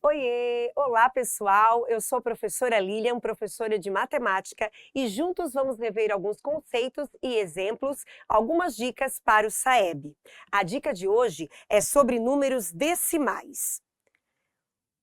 Oiê! Olá, pessoal! Eu sou a professora Lilian, professora de matemática, e juntos vamos rever alguns conceitos e exemplos, algumas dicas para o SAEB. A dica de hoje é sobre números decimais.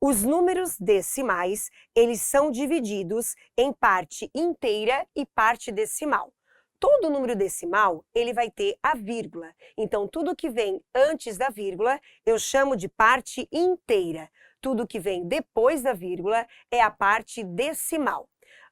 Os números decimais, eles são divididos em parte inteira e parte decimal. Todo número decimal, ele vai ter a vírgula. Então, tudo que vem antes da vírgula, eu chamo de parte inteira. Tudo que vem depois da vírgula é a parte decimal.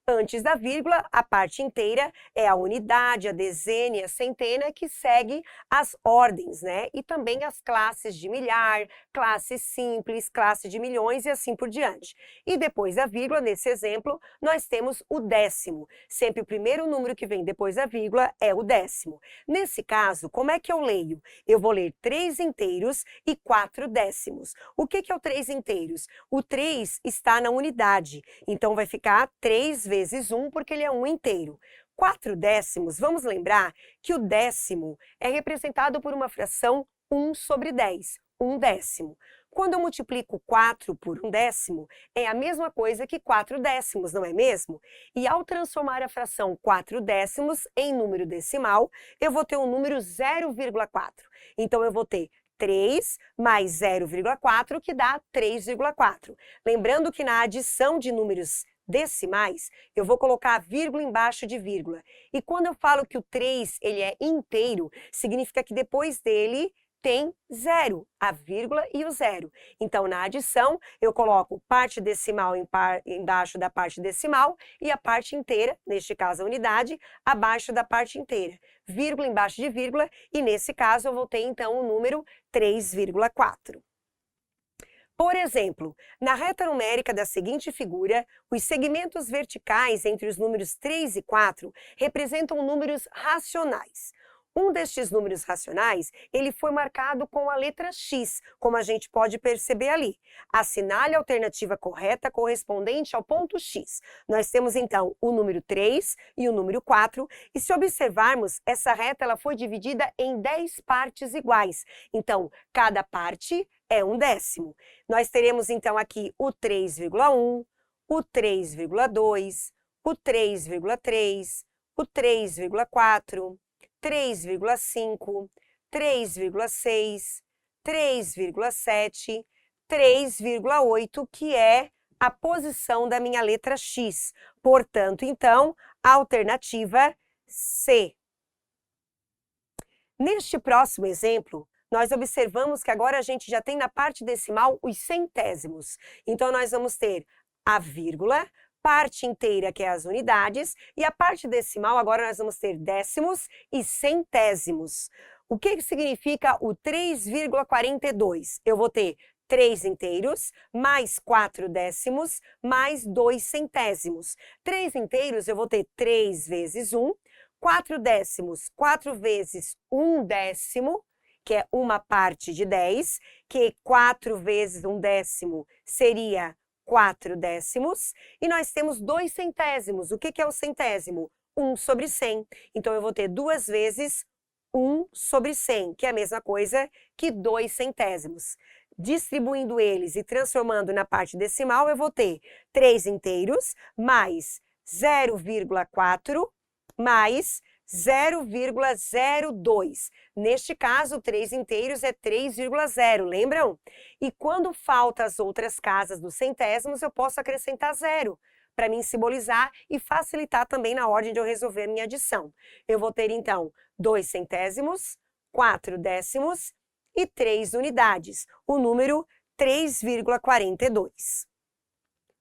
Antes da vírgula, a parte inteira é a unidade, a dezena e a centena, que segue as ordens, né? E também as classes de milhar, classe simples, classe de milhões e assim por diante. E depois da vírgula, nesse exemplo, nós temos o décimo. Sempre o primeiro número que vem depois da vírgula é o décimo. Nesse caso, como é que eu leio? Eu vou ler 3 inteiros e 4 décimos. O que é o 3 inteiros? O 3 está na unidade, então vai ficar 3 vezes 1, porque ele é 1 inteiro. 4 décimos, vamos lembrar que o décimo é representado por uma fração 1 sobre 10, 1 décimo. Quando eu multiplico 4 por 1 décimo, é a mesma coisa que 4 décimos, não é mesmo? E ao transformar a fração 4 décimos em número decimal, eu vou ter um número 0,4. Então, eu vou ter 3 mais 0,4, que dá 3,4. Lembrando que na adição de números decimais, eu vou colocar a vírgula embaixo de vírgula. E quando eu falo que o 3 ele é inteiro, significa que depois dele tem zero, a vírgula e o zero. Então, na adição, eu coloco parte decimal embaixo da parte decimal e a parte inteira, neste caso a unidade, abaixo da parte inteira. Vírgula embaixo de vírgula e, nesse caso, eu vou ter, então, o número 3,4. Por exemplo, na reta numérica da seguinte figura, os segmentos verticais entre os números 3 e 4 representam números racionais. Um destes números racionais, ele foi marcado com a letra X, como a gente pode perceber ali. Assinale a alternativa correta correspondente ao ponto X. Nós temos, então, o número 3 e o número 4, e se observarmos, essa reta ela foi dividida em 10 partes iguais. Então, cada parte é 1 décimo. Nós teremos, então, aqui o 3,1, o 3,2, o 3,3, o 3,4, 3,5, 3,6, 3,7, 3,8, que é a posição da minha letra X. Portanto, então, a alternativa C. Neste próximo exemplo, nós observamos que agora a gente já tem na parte decimal os centésimos. Então, nós vamos ter a vírgula, parte inteira, que é as unidades, e a parte decimal, agora nós vamos ter décimos e centésimos. O que significa o 3,42? Eu vou ter 3 inteiros, mais 4 décimos, mais 2 centésimos. 3 inteiros, eu vou ter 3 vezes 1, 4 décimos, 4 vezes 1 décimo, que é uma parte de 10, que 4 vezes 1 décimo seria 4 décimos, e nós temos 2 centésimos. O que é o centésimo? 1 sobre 100. Então, eu vou ter 2 vezes 1 sobre 100, que é a mesma coisa que 2 centésimos. Distribuindo eles e transformando na parte decimal, eu vou ter 3 inteiros mais 0,4 mais 0,02. Neste caso, 3 inteiros é 3,0, lembram? E quando faltam as outras casas dos centésimos, eu posso acrescentar 0, para mim simbolizar e facilitar também na ordem de eu resolver a minha adição. Eu vou ter, então, 2 centésimos, 4 décimos e 3 unidades, o número 3,42.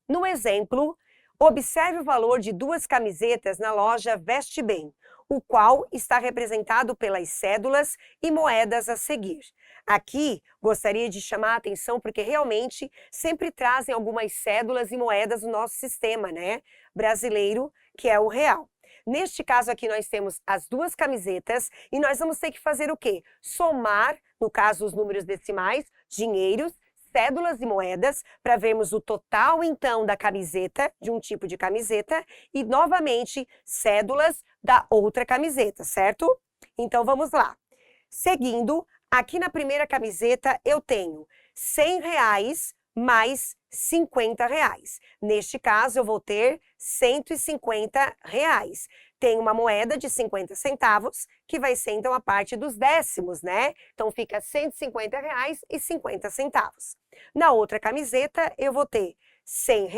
No exemplo, observe o valor de 2 camisetas na loja Veste Bem, o qual está representado pelas cédulas e moedas a seguir. Aqui, gostaria de chamar a atenção porque realmente sempre trazem algumas cédulas e moedas no nosso sistema, né, brasileiro, que é o real. Neste caso aqui, nós temos as 2 camisetas e nós vamos ter que fazer o quê? Somar, no caso, os números decimais, dinheiros, cédulas e moedas, para vermos o total, então, da camiseta, de um tipo de camiseta, e, novamente, cédulas da outra camiseta, certo? Então, vamos lá. Seguindo, Aqui na primeira camiseta eu tenho R$ 100 mais R$ 50. Neste caso, eu vou ter R$ 150. Tem uma moeda de 50 centavos, que vai ser, então, a parte dos décimos, né? Então, fica R$ 150,50. Na outra camiseta, eu vou ter R$ 100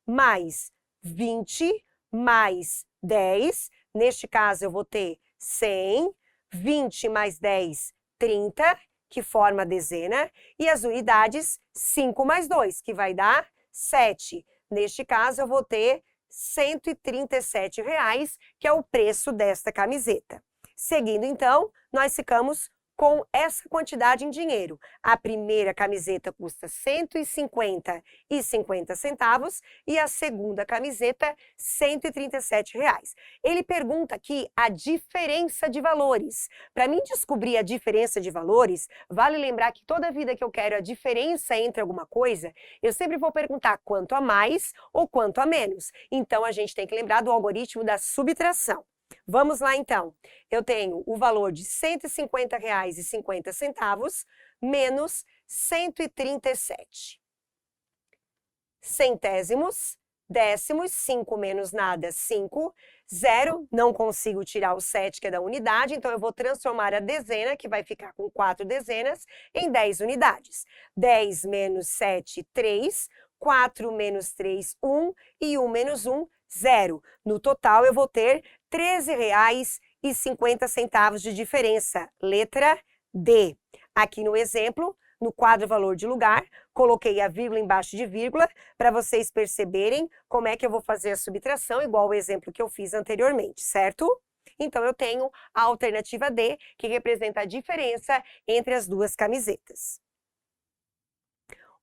mais 20 mais 10. Neste caso, eu vou ter 100, 20 mais 10, 30, que forma a dezena, e as unidades, 5 mais 2, que vai dar 7. Neste caso, eu vou ter R$ 137, que é o preço desta camiseta. Seguindo, então, nós ficamos com essa quantidade em dinheiro. A primeira camiseta custa R$ 150,50 e a segunda camiseta R$ 137. Ele pergunta aqui a diferença de valores. Para mim descobrir a diferença de valores, vale lembrar que toda vida que eu quero a diferença entre alguma coisa, eu sempre vou perguntar quanto a mais ou quanto a menos. Então, a gente tem que lembrar do algoritmo da subtração. Vamos lá, então. Eu tenho o valor de R$ 150,50 menos 137. Centésimos, décimos, 5 menos nada, 5. 0, não consigo tirar o 7, que é da unidade, então eu vou transformar a dezena, que vai ficar com 4 dezenas, em 10 unidades. 10 menos 7, 3. 4 menos 3, 1. E 1 menos 1, 0. No total, eu vou ter R$ 13,50 de diferença. Letra D. Aqui no exemplo, no quadro valor de lugar, coloquei a vírgula embaixo de vírgula para vocês perceberem como é que eu vou fazer a subtração, igual o exemplo que eu fiz anteriormente, certo? Então, eu tenho a alternativa D, que representa a diferença entre as duas camisetas.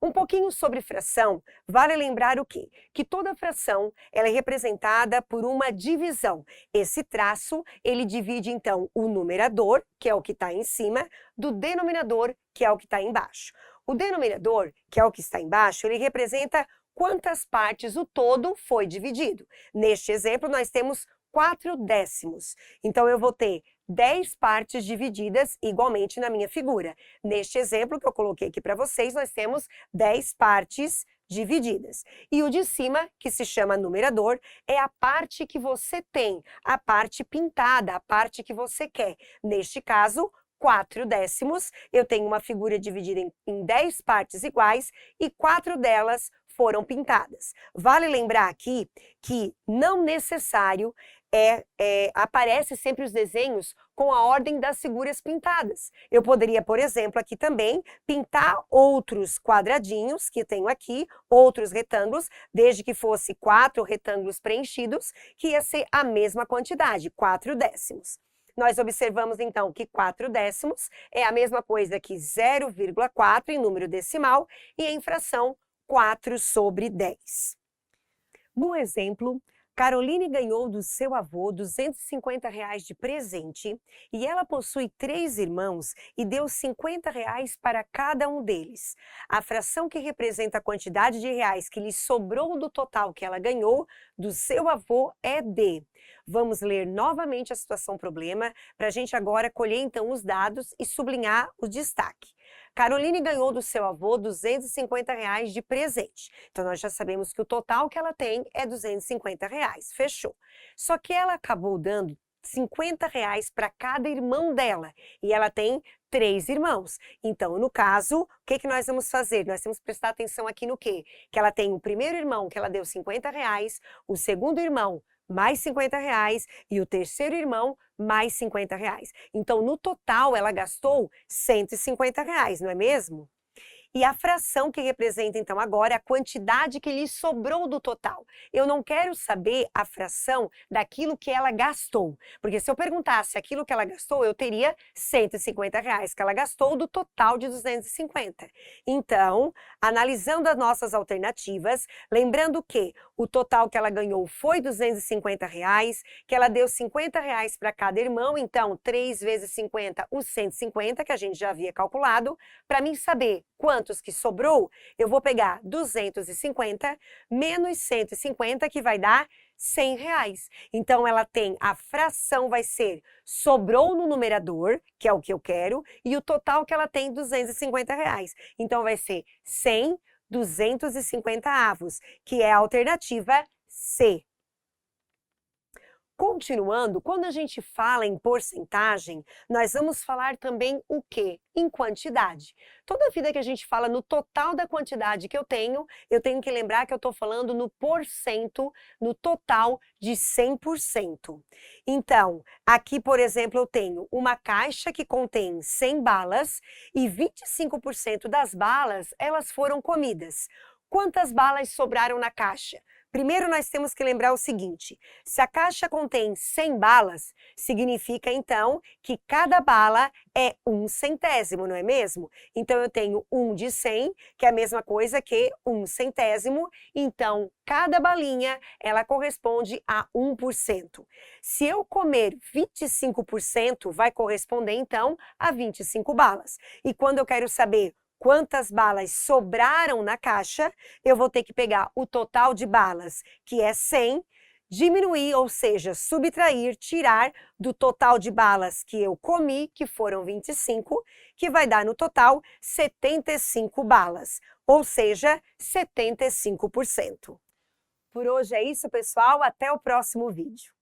Um pouquinho sobre fração, vale lembrar o quê? Que toda fração ela é representada por uma divisão. Esse traço, ele divide, então, o numerador, que é o que está em cima, do denominador, que é o que está embaixo. O denominador, que é o que está embaixo, ele representa quantas partes o todo foi dividido. Neste exemplo, nós temos 4 décimos. Então, eu vou ter 10 partes divididas igualmente na minha figura. Neste exemplo que eu coloquei aqui para vocês, nós temos 10 partes divididas. E o de cima, que se chama numerador, é a parte que você tem, a parte pintada, a parte que você quer. Neste caso, 4 décimos, eu tenho uma figura dividida em 10 partes iguais e 4 delas foram pintadas. Vale lembrar aqui que não necessário aparece sempre os desenhos com a ordem das figuras pintadas. Eu poderia, por exemplo, aqui também pintar outros quadradinhos que tenho aqui, outros retângulos, desde que fosse 4 retângulos preenchidos, que ia ser a mesma quantidade, 4 décimos. Nós observamos, então, que 4 décimos é a mesma coisa que 0,4 em número decimal e em fração 4 sobre 10. No exemplo, Caroline ganhou do seu avô R$ 250 de presente e ela possui 3 irmãos e deu R$ 50 para cada um deles. A fração que representa a quantidade de reais que lhe sobrou do total que ela ganhou do seu avô é D. Vamos ler novamente a situação problema para a gente agora colher então os dados e sublinhar o destaque. Caroline ganhou do seu avô R$ 250 de presente. Então, nós já sabemos que o total que ela tem é R$ 250. Fechou. Só que ela acabou dando R$ 50 para cada irmão dela. E ela tem 3 irmãos. Então, no caso, o que nós vamos fazer? Nós temos que prestar atenção aqui no quê? Que ela tem o primeiro irmão que ela deu R$ 50, o segundo irmão mais R$ 50 e o terceiro irmão mais R$ 50. Então, no total, ela gastou R$ 150, não é mesmo? E a fração que representa, então, agora é a quantidade que lhe sobrou do total. Eu não quero saber a fração daquilo que ela gastou. Porque se eu perguntasse aquilo que ela gastou, eu teria R$ 150 que ela gastou do total de 250. Então, analisando as nossas alternativas, lembrando que o total que ela ganhou foi R$ 250, que ela deu R$ 50 para cada irmão, então 3 vezes 50, os 150, que a gente já havia calculado. Para mim saber quantos que sobrou, eu vou pegar 250 menos 150, que vai dar R$100. Então, ela tem, a fração vai ser, sobrou no numerador, que é o que eu quero, e o total que ela tem, R$250. Então, vai ser 100 250avos, que é a alternativa C. Continuando, quando a gente fala em porcentagem, nós vamos falar também o quê? Em quantidade. Toda vida que a gente fala no total da quantidade que eu tenho que lembrar que eu estou falando no porcento, no total de 100%. Então, aqui, por exemplo, eu tenho uma caixa que contém 100 balas e 25% das balas, elas foram comidas. Quantas balas sobraram na caixa? Primeiro, nós temos que lembrar o seguinte, se a caixa contém 100 balas, significa, então, que cada bala é 1 centésimo, não é mesmo? Então, eu tenho 1 de 100, que é a mesma coisa que 1 centésimo, então, cada balinha, ela corresponde a 1%. Se eu comer 25%, vai corresponder, então, a 25 balas. E quando eu quero saber quantas balas sobraram na caixa, eu vou ter que pegar o total de balas, que é 100, diminuir, ou seja, subtrair, tirar do total de balas que eu comi, que foram 25, que vai dar no total 75 balas, ou seja, 75%. Por hoje é isso, pessoal. Até o próximo vídeo.